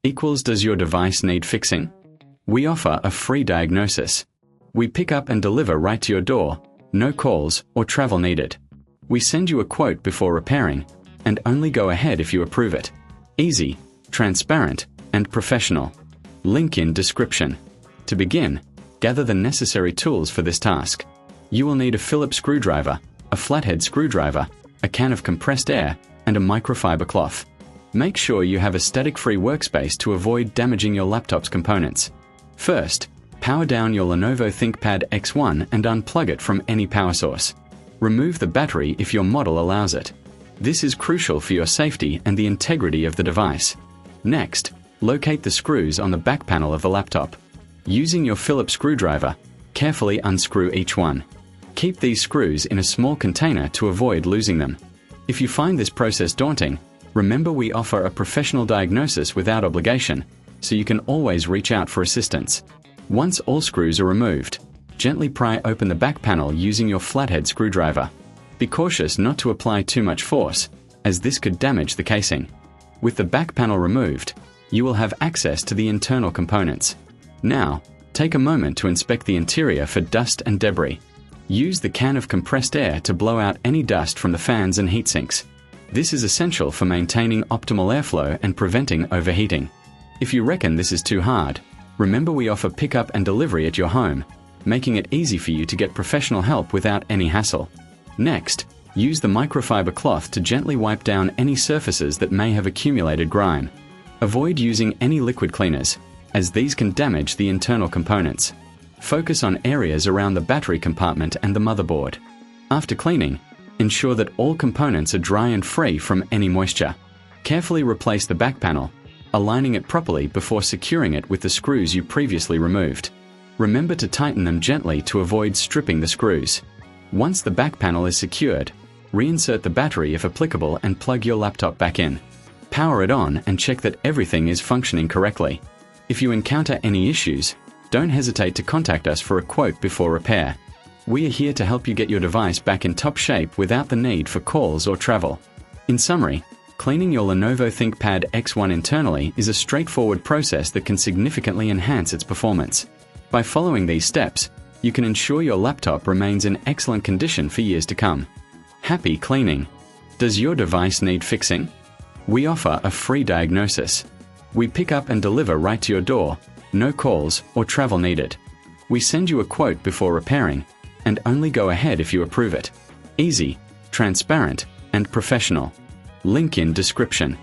equals does your device need fixing? We offer a free diagnosis. We pick up and deliver right to your door, no calls or travel needed. We send you a quote before repairing, and only go ahead if you approve it. Easy, transparent, and professional. Link in description. To begin, gather the necessary tools for this task. You will need a Phillips screwdriver, a flathead screwdriver, a can of compressed air, and a microfiber cloth. Make sure you have a static-free workspace to avoid damaging your laptop's components. First, power down your Lenovo ThinkPad X1 and unplug it from any power source. Remove the battery if your model allows it. This is crucial for your safety and the integrity of the device. Next, locate the screws on the back panel of the laptop. Using your Phillips screwdriver, carefully unscrew each one. Keep these screws in a small container to avoid losing them. If you find this process daunting, remember we offer a professional diagnosis without obligation, so you can always reach out for assistance. Once all screws are removed, gently pry open the back panel using your flathead screwdriver. Be cautious not to apply too much force, as this could damage the casing. With the back panel removed, you will have access to the internal components. Now, take a moment to inspect the interior for dust and debris. Use the can of compressed air to blow out any dust from the fans and heat sinks. This is essential for maintaining optimal airflow and preventing overheating. If you reckon this is too hard, remember we offer pickup and delivery at your home, making it easy for you to get professional help without any hassle. Next, use the microfiber cloth to gently wipe down any surfaces that may have accumulated grime. Avoid using any liquid cleaners, as these can damage the internal components. Focus on areas around the battery compartment and the motherboard. After cleaning, ensure that all components are dry and free from any moisture. Carefully replace the back panel, aligning it properly before securing it with the screws you previously removed. Remember to tighten them gently to avoid stripping the screws. Once the back panel is secured, reinsert the battery if applicable and plug your laptop back in. Power it on and check that everything is functioning correctly. If you encounter any issues, don't hesitate to contact us for a quote before repair. We are here to help you get your device back in top shape without the need for calls or travel. In summary, cleaning your Lenovo ThinkPad X1 internally is a straightforward process that can significantly enhance its performance. By following these steps, you can ensure your laptop remains in excellent condition for years to come. Happy cleaning! Does your device need fixing? We offer a free diagnosis. We pick up and deliver right to your door, no calls or travel needed. We send you a quote before repairing, and only go ahead if you approve it. Easy, transparent, and professional. Link in description.